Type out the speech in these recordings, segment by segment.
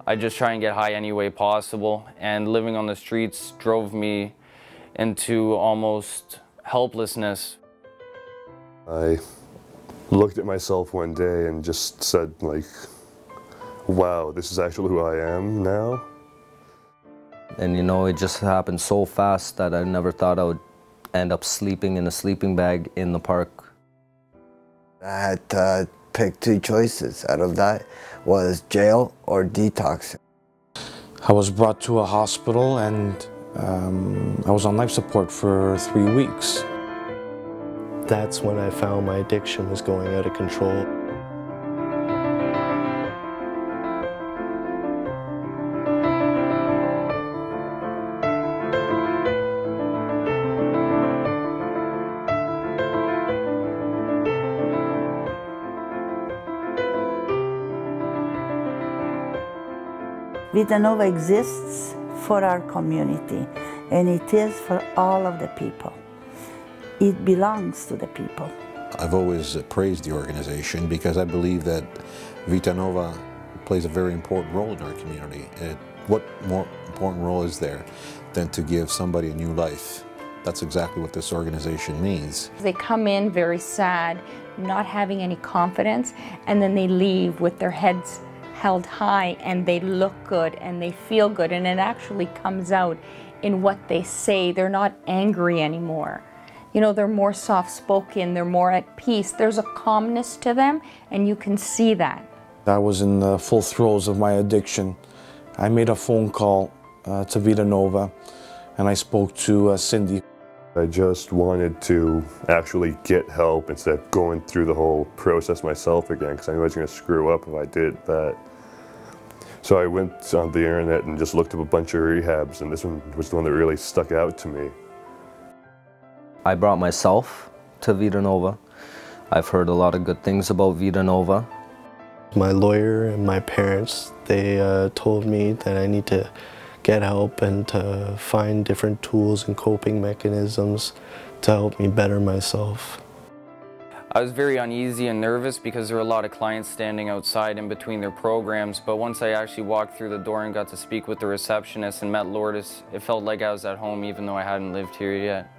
I just try and get high any way possible, and living on the streets drove me into almost helplessness. I looked at myself one day and just said, like, wow, this is actually who I am now. And you know, it just happened so fast that I never thought I would end up sleeping in a sleeping bag in the park. I had to pick two choices. Out of that was jail or detox. I was brought to a hospital and I was on life support for 3 weeks. That's when I found my addiction was going out of control. Vitanova exists for our community, and it is for all of the people. It belongs to the people. I've always praised the organization because I believe that Vitanova plays a very important role in our community. What more important role is there than to give somebody a new life? That's exactly what this organization means. They come in very sad, not having any confidence, and then they leave with their heads held high, and they look good and they feel good, and it actually comes out in what they say. They're not angry anymore. You know, they're more soft-spoken, they're more at peace. There's a calmness to them, and you can see that. I was in the full throes of my addiction. I made a phone call to Vitanova, and I spoke to Cindy. I just wanted to actually get help instead of going through the whole process myself again, because I knew I was going to screw up if I did that. So I went on the internet and just looked up a bunch of rehabs, and this one was the one that really stuck out to me. I brought myself to Vitanova. I've heard a lot of good things about Vitanova. My lawyer and my parents, they told me that I need to get help and to find different tools and coping mechanisms to help me better myself. I was very uneasy and nervous because there were a lot of clients standing outside in between their programs, but once I actually walked through the door and got to speak with the receptionist and met Lourdes, it felt like I was at home even though I hadn't lived here yet.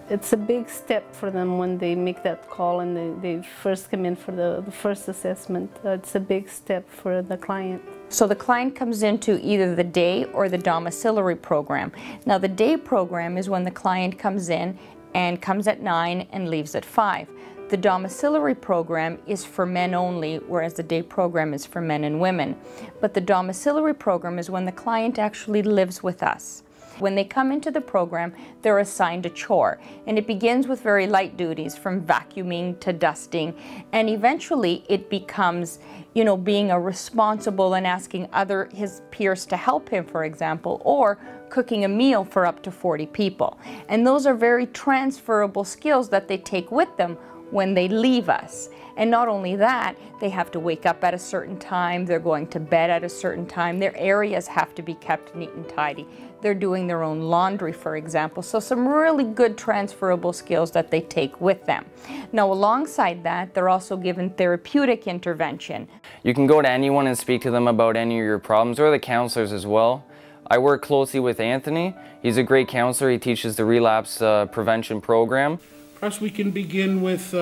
It's a big step for them when they make that call and they first come in for the first assessment. It's a big step for the client. So the client comes into either the day or the domiciliary program. Now the day program is when the client comes in and comes at 9 and leaves at 5. The domiciliary program is for men only, whereas the day program is for men and women. But the domiciliary program is when the client actually lives with us. When they come into the program, they're assigned a chore, and it begins with very light duties from vacuuming to dusting, and eventually it becomes, you know, being a responsible and asking his peers to help him, for example, or cooking a meal for up to 40 people. And those are very transferable skills that they take with them when they leave us. And not only that, they have to wake up at a certain time, they're going to bed at a certain time, their areas have to be kept neat and tidy. They're doing their own laundry, for example. So some really good transferable skills that they take with them. Now alongside that, they're also given therapeutic intervention. You can go to anyone and speak to them about any of your problems, or the counselors as well. I work closely with Anthony. He's a great counselor. He teaches the relapse prevention program. Perhaps we can begin with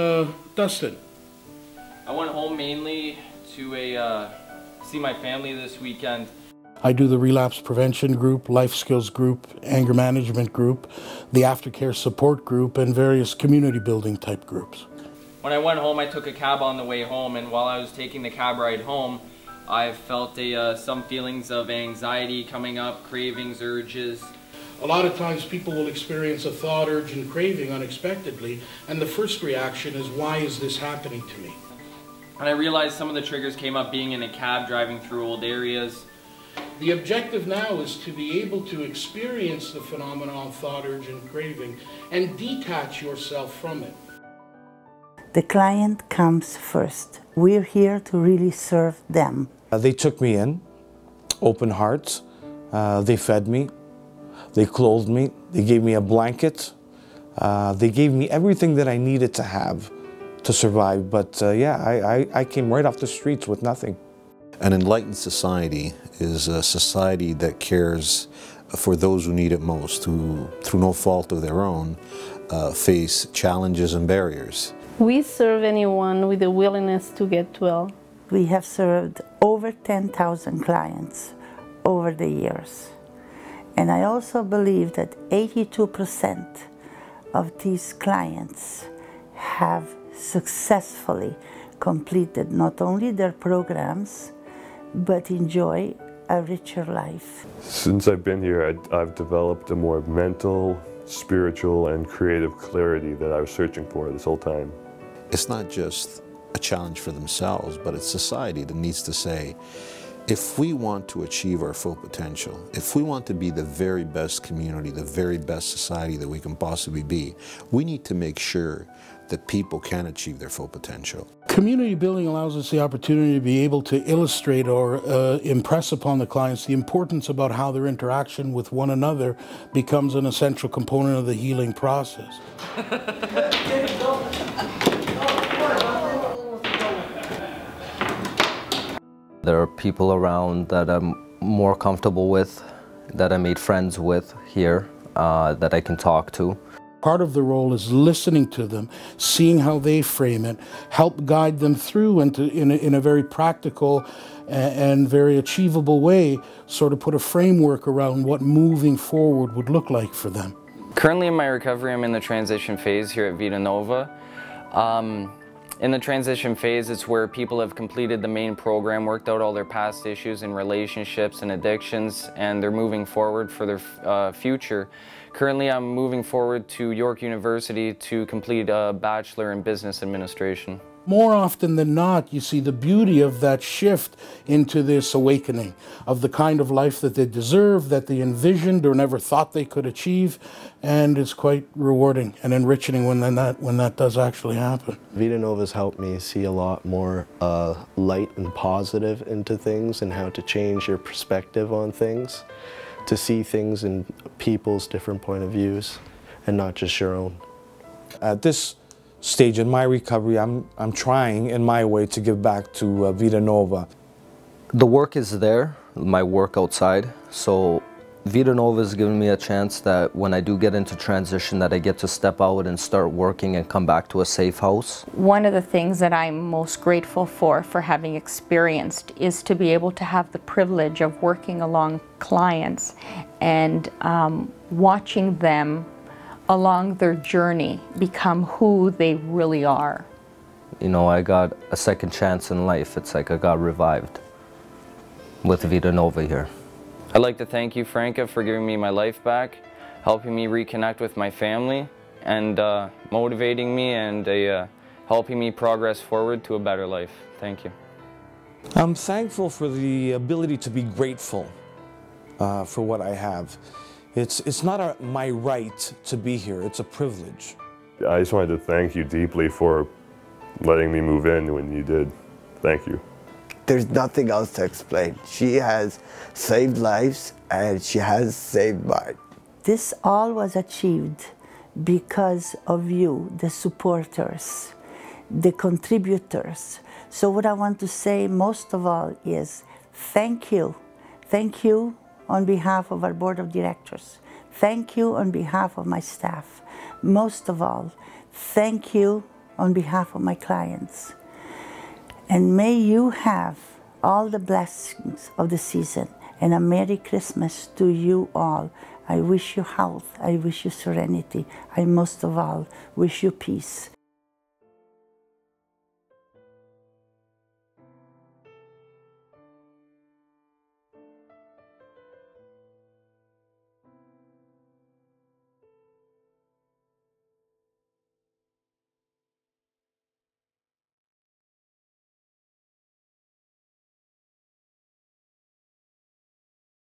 Dustin. I went home mainly to see my family this weekend. I do the relapse prevention group, life skills group, anger management group, the aftercare support group, and various community building type groups. When I went home, I took a cab on the way home, and while I was taking the cab ride home, I felt some feelings of anxiety coming up, cravings, urges. A lot of times people will experience a thought, urge, and craving unexpectedly, and the first reaction is, why is this happening to me? And I realized some of the triggers came up being in a cab, driving through old areas. The objective now is to be able to experience the phenomenon of thought, urge, and craving and detach yourself from it. The client comes first. We're here to really serve them. They took me in, open hearts. They fed me. They clothed me. They gave me a blanket. They gave me everything that I needed to have to survive. But yeah, I came right off the streets with nothing. An enlightened society is a society that cares for those who need it most, who, through no fault of their own, face challenges and barriers. We serve anyone with a willingness to get well. We have served over 10,000 clients over the years. And I also believe that 82% of these clients have successfully completed not only their programs, but enjoy a richer life. Since I've been here, I've developed a more mental, spiritual, and creative clarity that I was searching for this whole time. It's not just a challenge for themselves, but it's society that needs to say, if we want to achieve our full potential, if we want to be the very best community, the very best society that we can possibly be, we need to make sure that people can achieve their full potential. Community building allows us the opportunity to be able to illustrate or impress upon the clients the importance about how their interaction with one another becomes an essential component of the healing process. There are people around that I'm more comfortable with, that I made friends with here, that I can talk to. Part of the role is listening to them, seeing how they frame it, help guide them through and in a very practical and very achievable way, sort of put a framework around what moving forward would look like for them. Currently in my recovery, I'm in the transition phase here at Vitanova. In the transition phase, it's where people have completed the main program, worked out all their past issues in relationships and addictions, and they're moving forward for their future. Currently, I'm moving forward to York University to complete a Bachelor in Business Administration. More often than not, you see the beauty of that shift into this awakening of the kind of life that they deserve, that they envisioned or never thought they could achieve, and it's quite rewarding and enriching when that does actually happen. Vitanova's helped me see a lot more light and positive into things and how to change your perspective on things, to see things in people's different point of views and not just your own. At this stage in my recovery, I'm trying in my way to give back to Vitanova. The work is there, my work outside, so Vitanova has given me a chance that when I do get into transition that I get to step out and start working and come back to a safe house. One of the things that I'm most grateful for having experienced is to be able to have the privilege of working along clients and watching them along their journey become who they really are. You know, I got a second chance in life. It's like I got revived with Vitanova here. I'd like to thank you, Franca, for giving me my life back, helping me reconnect with my family, and motivating me and helping me progress forward to a better life. Thank you. I'm thankful for the ability to be grateful for what I have. It's not my right to be here, it's a privilege. I just wanted to thank you deeply for letting me move in when you did. Thank you. There's nothing else to explain. She has saved lives and she has saved mine. This all was achieved because of you, the supporters, the contributors. So what I want to say most of all is thank you. Thank you on behalf of our board of directors. Thank you on behalf of my staff. Most of all, thank you on behalf of my clients. And may you have all the blessings of the season and a Merry Christmas to you all. I wish you health, I wish you serenity, I most of all wish you peace.